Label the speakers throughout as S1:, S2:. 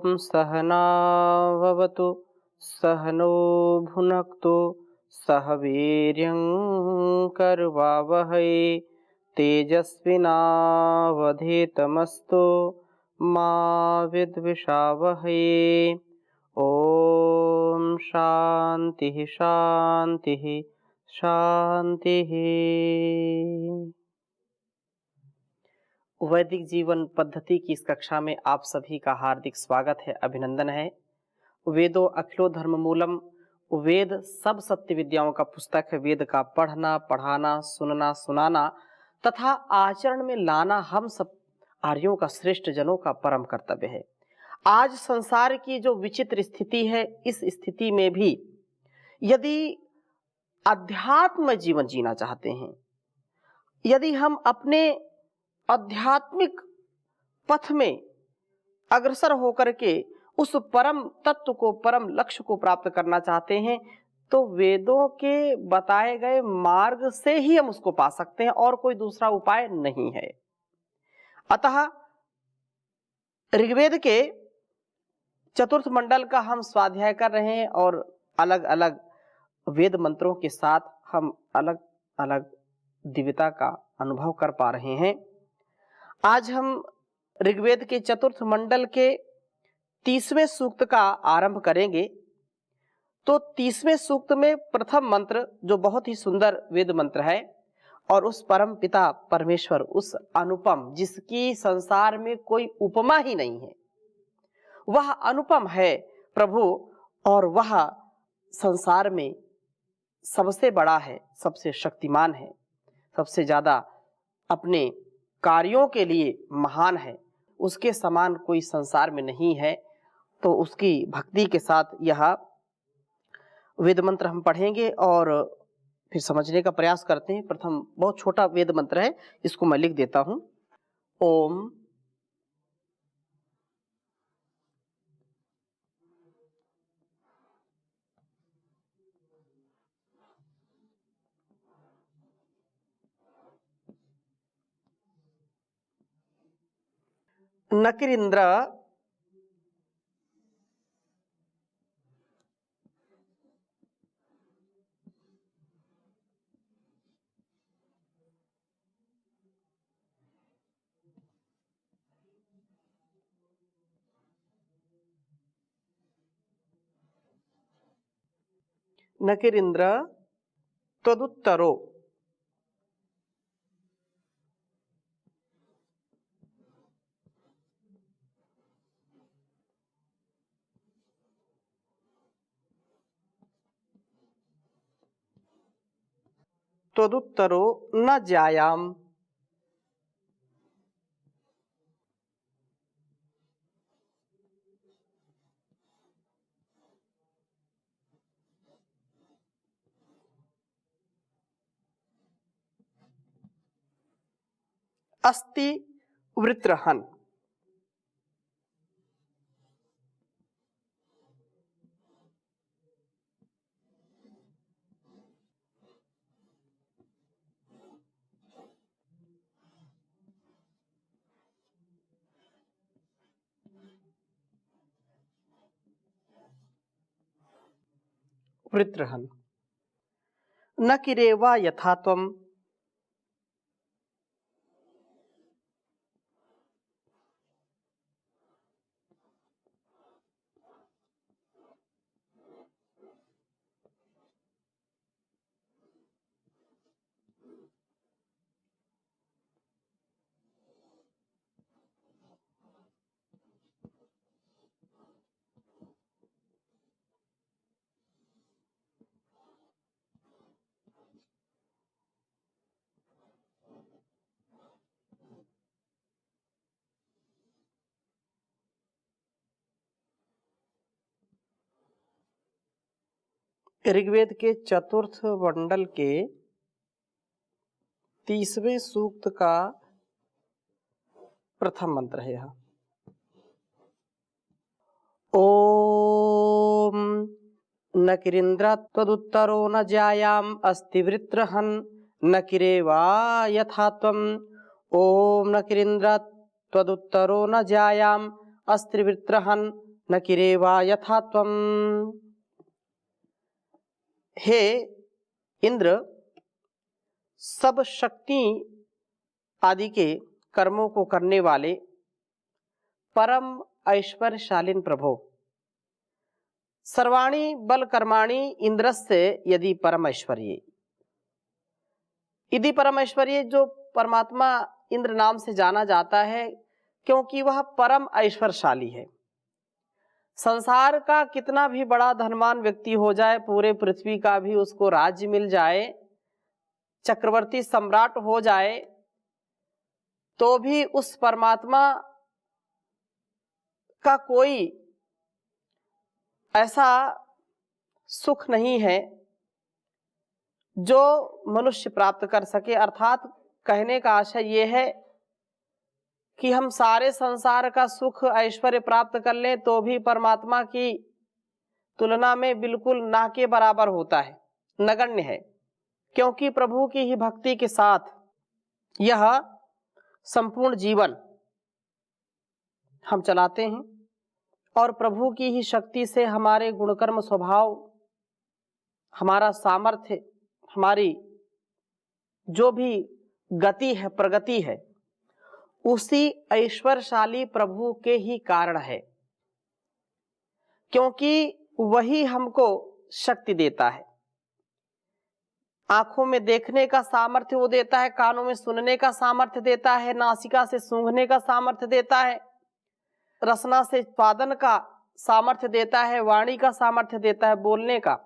S1: ॐ सहनाववतु सहनो भुनक्तु सह वीर्यं करवावहै तेजस्विनावधीतमस्तु मा विद्विषावहै। ॐ शान्तिः शान्तिः शान्तिः। वैदिक जीवन पद्धति की इस कक्षा में आप सभी का हार्दिक स्वागत है, अभिनंदन है। वेदो अखिलो धर्म मूलम, वेद सब सत्य विद्याओं का पुस्तक है। वेद का पढ़ना, पढ़ाना, सुनना, सुनाना तथा आचरण में लाना हम सब आर्यों का, श्रेष्ठ जनों का परम कर्तव्य है। आज संसार की जो विचित्र स्थिति है, इस स्थिति में भी यदि अध्यात्म जीवन जीना चाहते हैं, यदि हम अपने आध्यात्मिक पथ में अग्रसर होकर के उस परम तत्व को, परम लक्ष्य को प्राप्त करना चाहते हैं, तो वेदों के बताए गए मार्ग से ही हम उसको पा सकते हैं और कोई दूसरा उपाय नहीं है। अतः ऋग्वेद के चतुर्थ मंडल का हम स्वाध्याय कर रहे हैं और अलग अलग वेद मंत्रों के साथ हम अलग अलग दिव्यता का अनुभव कर पा रहे हैं। आज हम ऋग्वेद के चतुर्थ मंडल के 30वें सूक्त का आरंभ करेंगे। तो 30वें सूक्त में प्रथम मंत्र, जो बहुत ही सुंदर वेद मंत्र है और उस परम पिता परमेश्वर, उस अनुपम जिसकी संसार में कोई उपमा ही नहीं है, वह अनुपम है प्रभु, और वह संसार में सबसे बड़ा है, सबसे शक्तिमान है, सबसे ज्यादा अपने कार्यों के लिए महान है। उसके समान कोई संसार में नहीं है। तो उसकी भक्ति के साथ यह वेद मंत्र हम पढ़ेंगे और फिर समझने का प्रयास करते हैं। प्रथम बहुत छोटा वेद मंत्र है, इसको मैं लिख देता हूं। ओम नकिरिंद्र नकिरिंद्र त्वदुत्तरो त्वदुत्तरो न जायाम। अस्ति वृत्रहन्। वृत्रहन् न किरेवा यथा त्वम्। ऋग्वेद के चतुर्थ मंडल के 30वें सूक्त का प्रथम मंत्र है यह। ओम न किरिंद्र त्वदुत्तरो न जायाम अस्ति वृत्रहन् न किरेवा यथा त्वम्। ओम न किरिंद्र त्वदुत्तरो न जायाम अस्ति वृत्रहन् न किरेवा यथा त्वं। हे इंद्र, सब शक्ति आदि के कर्मों को करने वाले परम ऐश्वर्यशालीन प्रभो, सर्वाणि बल कर्माणि इंद्रस्य यदि परम ऐश्वर्ये। यदि परम ऐश्वर्य जो परमात्मा इंद्र नाम से जाना जाता है क्योंकि वह परम ऐश्वर्यशाली है। संसार का कितना भी बड़ा धनवान व्यक्ति हो जाए, पूरे पृथ्वी का भी उसको राज्य मिल जाए, चक्रवर्ती सम्राट हो जाए, तो भी उस परमात्मा का कोई ऐसा सुख नहीं है जो मनुष्य प्राप्त कर सके। अर्थात कहने का आशय यह है कि हम सारे संसार का सुख ऐश्वर्य प्राप्त कर लें तो भी परमात्मा की तुलना में बिल्कुल ना के बराबर होता है, नगण्य है। क्योंकि प्रभु की ही भक्ति के साथ यह संपूर्ण जीवन हम चलाते हैं और प्रभु की ही शक्ति से हमारे गुणकर्म स्वभाव, हमारा सामर्थ्य, हमारी जो भी गति है, प्रगति है, उसी ऐश्वर्यशाली प्रभु के ही कारण है। क्योंकि वही हमको शक्ति देता है। आंखों में देखने का सामर्थ्य वो देता है, कानों में सुनने का सामर्थ्य देता है, नासिका से सूंघने का सामर्थ्य देता है, रसना से स्वादन का सामर्थ्य देता है, वाणी का सामर्थ्य देता है, बोलने का,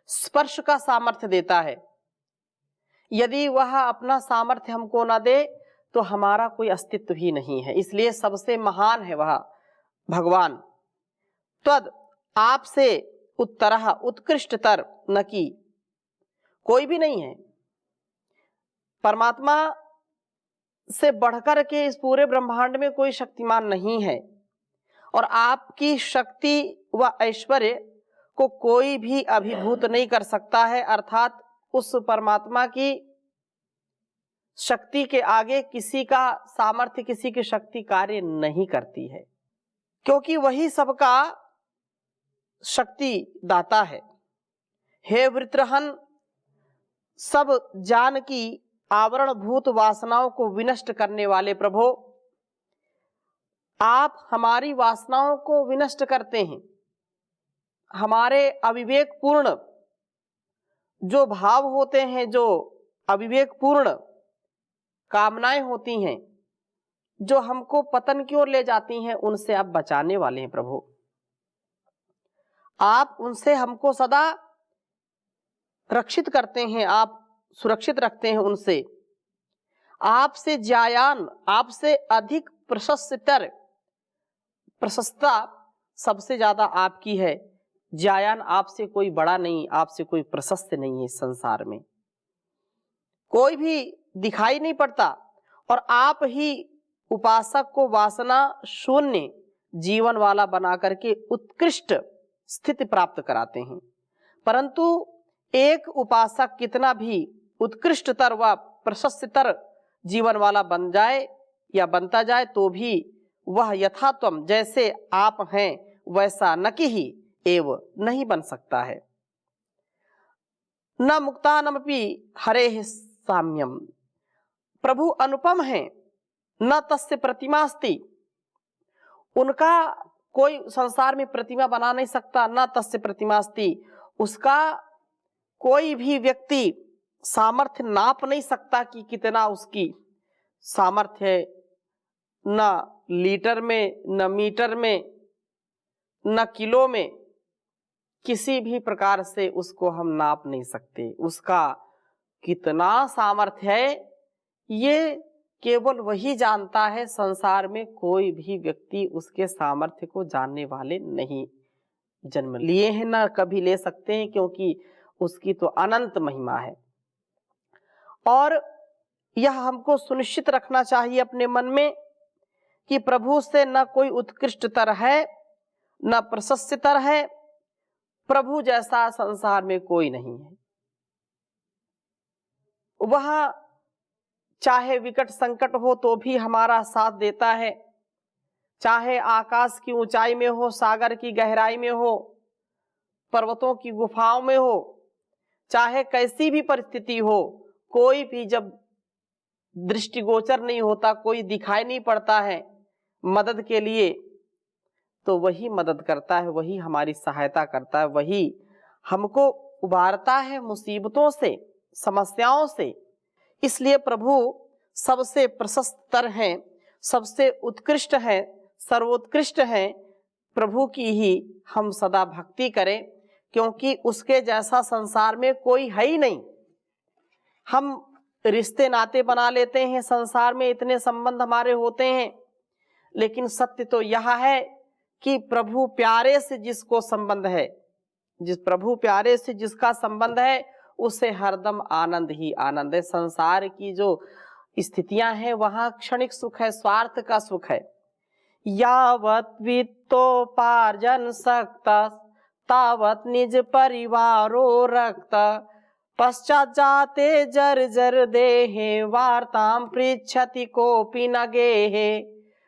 S1: स्पर्श का सामर्थ्य देता है। यदि वह अपना सामर्थ्य हमको न दे तो हमारा कोई अस्तित्व ही नहीं है। इसलिए सबसे महान है वह भगवान। तद आपसे उत्तरः उत्कृष्टतर न की कोई भी नहीं है। परमात्मा से बढ़कर के इस पूरे ब्रह्मांड में कोई शक्तिमान नहीं है और आपकी शक्ति व ऐश्वर्य को कोई भी अभिभूत नहीं कर सकता है। अर्थात उस परमात्मा की शक्ति के आगे किसी का सामर्थ्य, किसी की शक्ति कार्य नहीं करती है, क्योंकि वही सबका शक्ति दाता है। हे वृत्रहन, सब जान की आवरण भूत वासनाओं को विनष्ट करने वाले प्रभो, आप हमारी वासनाओं को विनष्ट करते हैं। हमारे अविवेक पूर्ण जो भाव होते हैं, जो अविवेक पूर्ण कामनाएं होती हैं, जो हमको पतन की ओर ले जाती हैं, उनसे आप बचाने वाले हैं प्रभु। आप उनसे हमको सदा रक्षित करते हैं, आप सुरक्षित रखते हैं उनसे। आपसे ज्यायान, आपसे अधिक प्रशस्ता सबसे ज्यादा आपकी है। ज्यायान, आपसे कोई बड़ा नहीं, आपसे कोई प्रशस्त नहीं है। इस संसार में कोई भी दिखाई नहीं पड़ता और आप ही उपासक को वासना शून्य जीवन वाला बना करके उत्कृष्ट स्थिति प्राप्त कराते हैं। परंतु एक उपासक कितना भी उत्कृष्टतर व प्रशस्ततर जीवन वाला बन जाए या बनता जाए तो भी वह यथात्वम, जैसे आप हैं वैसा न कि ही एव नहीं बन सकता है। न मुक्तानमपि हरेः साम्यम, प्रभु अनुपम है, न तस्य प्रतिमास्ति, उनका कोई संसार में प्रतिमा बना नहीं सकता। न तस्य प्रतिमास्ति, उसका कोई भी व्यक्ति सामर्थ्य नाप नहीं सकता कि कितना उसकी सामर्थ्य है। न लीटर में, न मीटर में, न किलो में, किसी भी प्रकार से उसको हम नाप नहीं सकते। उसका कितना सामर्थ्य है ये केवल वही जानता है। संसार में कोई भी व्यक्ति उसके सामर्थ्य को जानने वाले नहीं जन्म लिए हैं, ना कभी ले सकते हैं, क्योंकि उसकी तो अनंत महिमा है। और यह हमको सुनिश्चित रखना चाहिए अपने मन में कि प्रभु से न कोई उत्कृष्टतर है, न प्रशस्ततर है। प्रभु जैसा संसार में कोई नहीं है। वह चाहे विकट संकट हो तो भी हमारा साथ देता है, चाहे आकाश की ऊंचाई में हो, सागर की गहराई में हो, पर्वतों की गुफाओं में हो, चाहे कैसी भी परिस्थिति हो, कोई भी जब दृष्टिगोचर नहीं होता, कोई दिखाई नहीं पड़ता है मदद के लिए, तो वही मदद करता है, वही हमारी सहायता करता है, वही हमको उबारता है मुसीबतों से, समस्याओं से। इसलिए प्रभु सबसे प्रशस्तर हैं, सबसे उत्कृष्ट हैं, सर्वोत्कृष्ट हैं। प्रभु की ही हम सदा भक्ति करें, क्योंकि उसके जैसा संसार में कोई है ही नहीं। हम रिश्ते नाते बना लेते हैं, संसार में इतने संबंध हमारे होते हैं, लेकिन सत्य तो यह है कि प्रभु प्यारे से जिसको संबंध है, जिस प्रभु प्यारे से जिसका संबंध है, उसे हरदम आनंद ही आनंद है। संसार की जो स्थितियां हैं वहां क्षणिक सुख है, स्वार्थ का सुख है। यावत वित्तोपार्जन सकता तावत निज परिवारो रक्त, पश्चात जाते जर्जर देहे वार्तां पृच्छति कोपि न गेहे।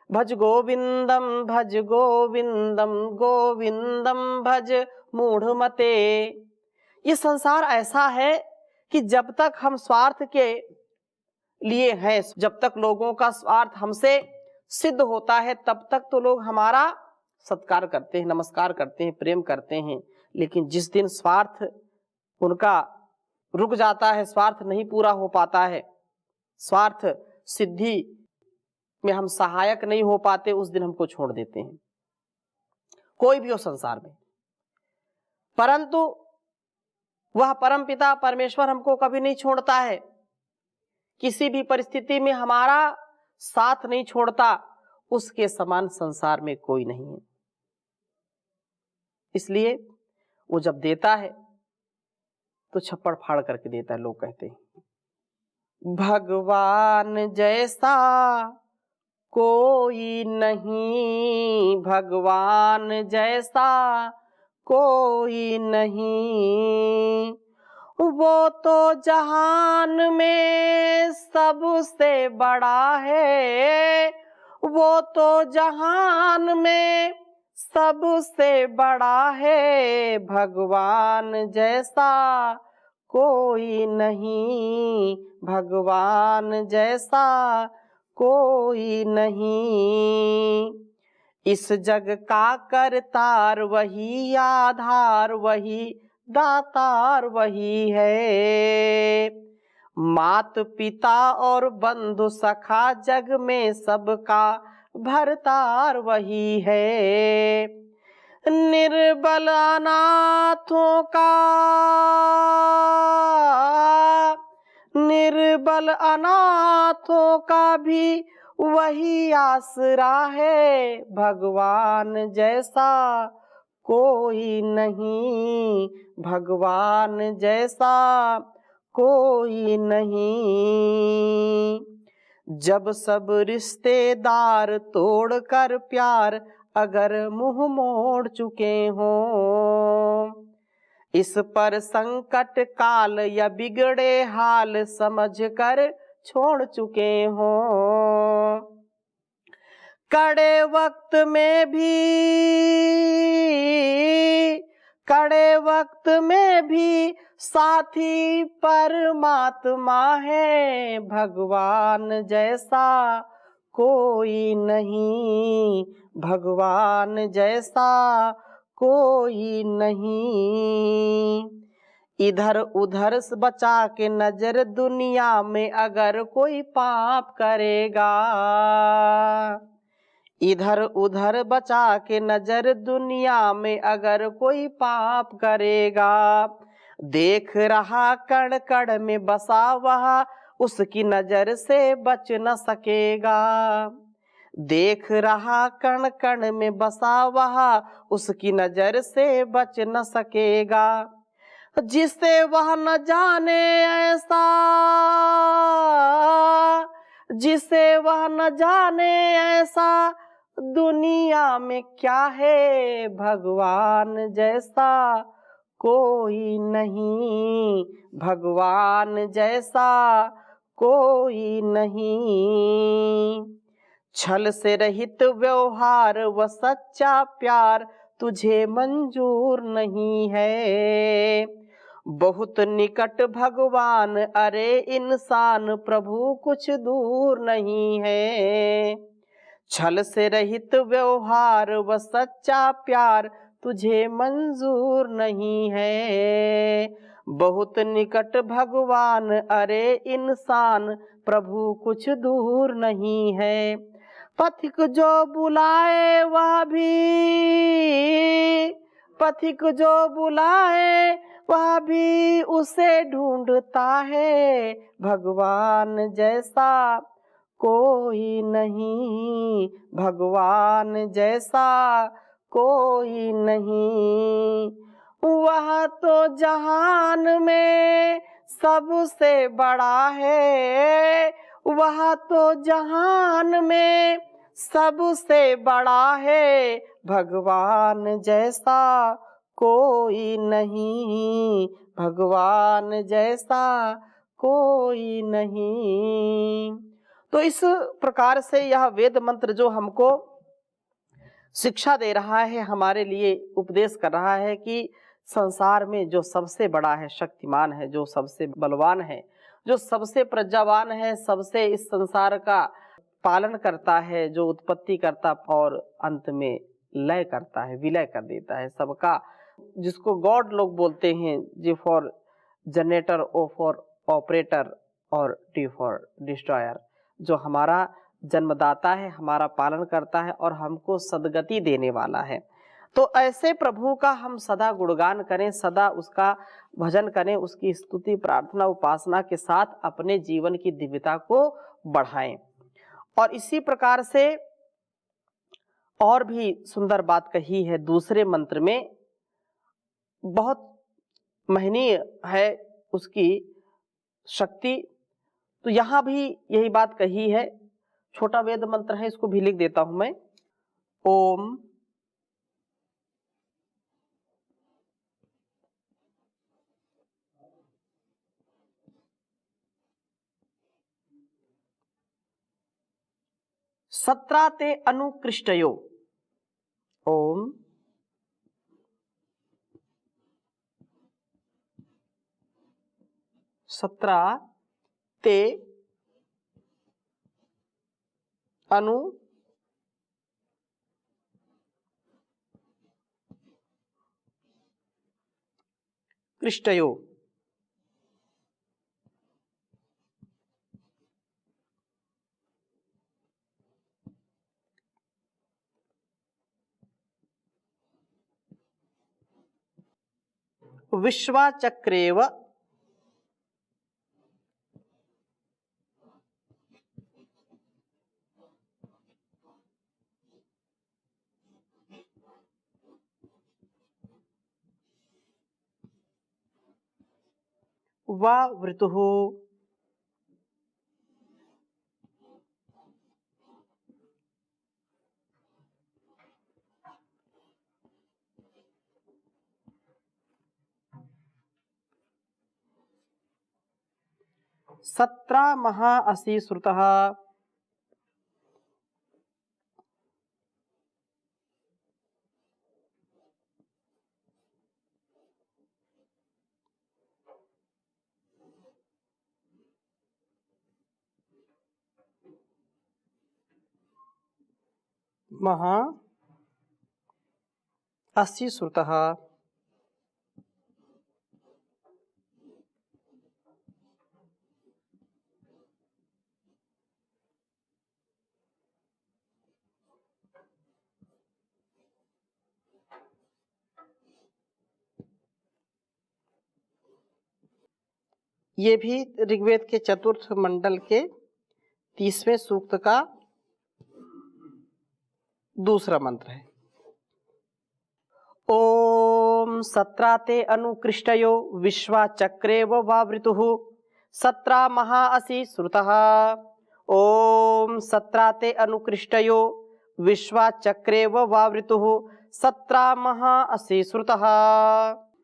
S1: भज गोविंदम भज गोविंदम गोविंदम भज मूढ़मते। ये संसार ऐसा है कि जब तक हम स्वार्थ के लिए हैं, जब तक लोगों का स्वार्थ हमसे सिद्ध होता है, तब तक तो लोग हमारा सत्कार करते हैं, नमस्कार करते हैं, प्रेम करते हैं। लेकिन जिस दिन स्वार्थ उनका रुक जाता है, स्वार्थ नहीं पूरा हो पाता है, स्वार्थ सिद्धि में हम सहायक नहीं हो पाते, उस दिन हमको छोड़ देते हैं, कोई भी हो संसार में। परंतु वह परमपिता परमेश्वर हमको कभी नहीं छोड़ता है, किसी भी परिस्थिति में हमारा साथ नहीं छोड़ता। उसके समान संसार में कोई नहीं है। इसलिए वो जब देता है तो छप्पड़ फाड़ करके देता है। लोग कहते हैं भगवान जैसा कोई नहीं, भगवान जैसा कोई नहीं, वो तो जहान में सबसे बड़ा है, वो तो जहान में सबसे बड़ा है। भगवान जैसा कोई नहीं, भगवान जैसा कोई नहीं। इस जग का करतार वही, आधार वही, दातार वही है। मात पिता और बंधु सखा जग में सबका भरतार वही है। निर्बल अनाथों का, निर्बल अनाथों का भी वही आसरा है। भगवान जैसा कोई नहीं, भगवान जैसा कोई नहीं। जब सब रिश्तेदार तोड़कर प्यार अगर मुंह मोड़ चुके हों, इस पर संकट काल या बिगड़े हाल समझकर छोड़ चुके हों, कड़े वक्त में भी, कड़े वक्त में भी साथी परमात्मा है। भगवान जैसा कोई नहीं, भगवान जैसा कोई नहीं। इधर उधर से बचा के नजर दुनिया में अगर कोई पाप करेगा, इधर उधर बचा के नजर दुनिया में अगर कोई पाप करेगा, देख रहा कण कण में बसा वह उसकी नजर से बच न सकेगा। देख रहा कण कण में बसा वह उसकी नजर से बच न सकेगा। जिसे वह न जाने ऐसा, जिसे वह न जाने ऐसा दुनिया में क्या है। भगवान जैसा कोई नहीं, भगवान जैसा कोई नहीं। छल से रहित व्यवहार व सच्चा प्यार तुझे मंजूर नहीं है। बहुत निकट भगवान अरे इंसान प्रभु कुछ दूर नहीं है। छल से रहित व्यवहार व सच्चा प्यार तुझे मंजूर नहीं है। बहुत निकट भगवान अरे इंसान प्रभु कुछ दूर नहीं है। पथिक जो बुलाए वह भी, पथिक जो बुलाए वह भी उसे ढूंढता है। भगवान जैसा कोई नहीं, भगवान जैसा कोई नहीं। वह तो जहान में सबसे बड़ा है, वह तो जहान में सबसे बड़ा है। भगवान जैसा कोई नहीं, भगवान जैसा कोई नहीं। तो इस प्रकार से यह वेद मंत्र जो हमको शिक्षा दे रहा है, हमारे लिए उपदेश कर रहा है कि संसार में जो सबसे बड़ा है, शक्तिमान है, जो सबसे बलवान है, जो सबसे प्रज्ञावान है, सबसे इस संसार का पालन करता है, जो उत्पत्ति करता और अंत में लय करता है, विलय कर देता है सबका, जिसको गॉड लोग बोलते हैं, G for generator, O for operator और डी फॉर डिस्ट्रॉयर, जो हमारा जन्मदाता है, हमारा पालन करता है और हमको सदगति देने वाला है। तो ऐसे प्रभु का हम सदा गुणगान करें, सदा उसका भजन करें, उसकी स्तुति प्रार्थना उपासना के साथ अपने जीवन की दिव्यता को बढ़ाएं। और इसी प्रकार से और भी सुंदर बात कही है दूसरे मंत्र में, बहुत महनीय है उसकी शक्ति। तो यहाँ भी यही बात कही है, छोटा वेद मंत्र है, इसको भी लिख देता हूं मैं। ओम सत्राते अनुकृष्टयो, ओम सत्राते अनु कृष्टयो, विश्वाचक्रेव वावृतुः, सत्रा महा असि श्रुतः, महा असि श्रुतः। ये भी ऋग्वेद के चतुर्थ मंडल के 30वें सूक्त का दूसरा मंत्र है। ओम सत्राते अनुकृष्टयो विश्वाचक्रेव वावृतुः, सत्रा महा असि श्रुतः। ओम सत्राते अनुकृष्टयो विश्वाचक्रेव वावृतुः, सत्रा महा असि श्रुतः।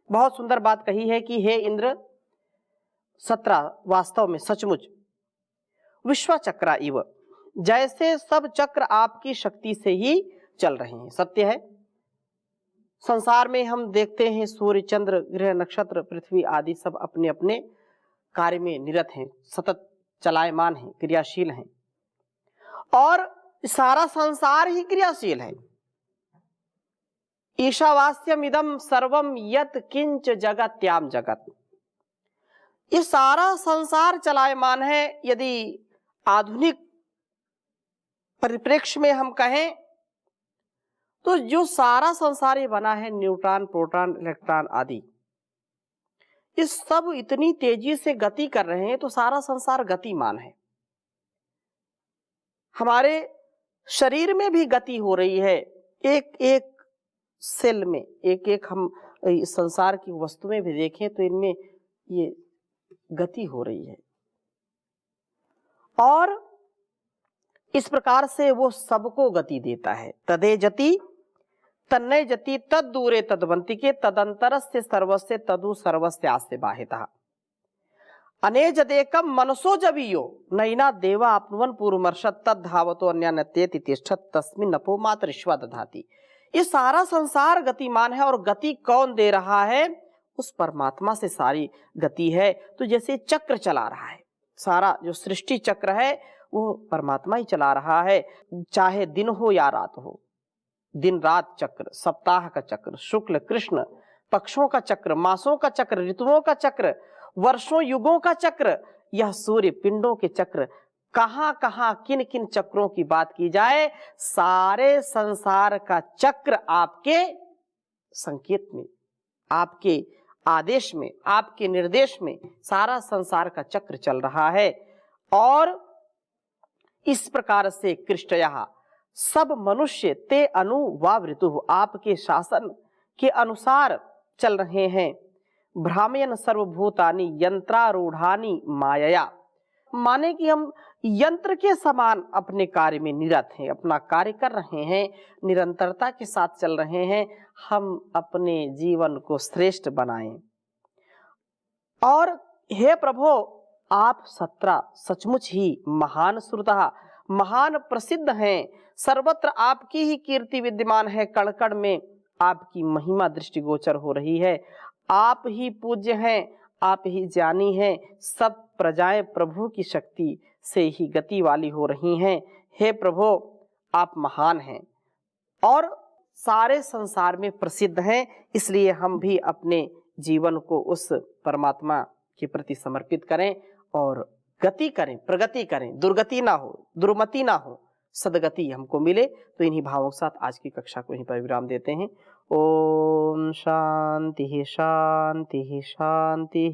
S1: बहुत सुंदर बात कही है कि हे इंद्र, सत्रा वास्तव में सचमुच विश्वाचक्रा इव, जैसे सब चक्र आपकी शक्ति से ही चल रहे हैं। सत्य है, संसार में हम देखते हैं सूर्य, चंद्र, ग्रह, नक्षत्र, पृथ्वी आदि सब अपने अपने कार्य में निरत हैं, सतत चलायमान हैं, क्रियाशील हैं, और सारा संसार ही क्रियाशील है। ईशावास्यम इदम सर्वम यत किंच जगत्याम जगत, ये सारा संसार चलायमान है। यदि आधुनिक परिप्रेक्ष्य में हम कहें तो जो सारा संसार ये बना है, न्यूट्रॉन, प्रोटॉन, इलेक्ट्रॉन आदि, इस सब इतनी तेजी से गति कर रहे हैं, तो सारा संसार गतिमान है। हमारे शरीर में भी गति हो रही है, एक एक सेल में, एक एक हम संसार की वस्तुएं भी देखें तो इनमें ये गति हो रही है, और इस प्रकार से वो सबको गति देता है। तदे जति तन्नय जति तद दूरे तदवंति के तदंतरस्य सर्वस्य तदु सर्वस्य आस्य बाहितः अनेज देकम मनसो जबियो नैना देवा अपनुवन पूर्वमर्षत तद धावतो अन्यान्यतेति तिष्ठत तस्मिन् नपो मातरिश्वा दधाति। ये सारा संसार गतिमान है, और गति कौन दे रहा है? उस परमात्मा से सारी गति है। तो जैसे चक्र चला रहा है, सारा जो सृष्टि चक्र है वो परमात्मा ही चला रहा है, चाहे दिन हो या रात हो। दिन रात चक्र, सप्ताह का चक्र, शुक्ल कृष्ण पक्षों का चक्र, मासों का चक्र, ऋतुओं का चक्र, वर्षों युगों का चक्र, यह सूर्य पिंडों के चक्र, कहां कहां किन किन चक्रों की बात की जाए, सारे संसार का चक्र आपके संकेत में, आपके आदेश में, आपके निर्देश में सारा संसार का चक्र चल रहा है। और इस प्रकार से कृष्टयः सब मनुष्य ते अनुवावृतु, आपके शासन के अनुसार चल रहे हैं। भ्रामयन सर्वभूतानि यंत्रारूढ़ानि मायया, माने कि हम यंत्र के समान अपने कार्य में निरत हैं, अपना कार्य कर रहे हैं, निरंतरता के साथ चल रहे हैं। हम अपने जीवन को श्रेष्ठ बनाएं। और हे प्रभु, आप सचमुच ही महान श्रुतः, महान प्रसिद्ध हैं। सर्वत्र आपकी ही कीर्ति विद्यमान है, कण कण में आपकी महिमा दृष्टिगोचर हो रही है। आप ही पूज्य हैं, आप ही ज्ञानी हैं। सब प्रजाएं प्रभु की शक्ति से ही गति वाली हो रही हैं। हे प्रभु, आप महान हैं और सारे संसार में प्रसिद्ध हैं। इसलिए हम भी अपने जीवन को उस परमात्मा के प्रति समर्पित करें और गति करें, प्रगति करें, दुर्गति ना हो, दुर्मति ना हो, सदगति हमको मिले। तो इन्हीं भावों के साथ आज की कक्षा को यहीं पर विराम देते हैं। ओम शांति शांति शांति।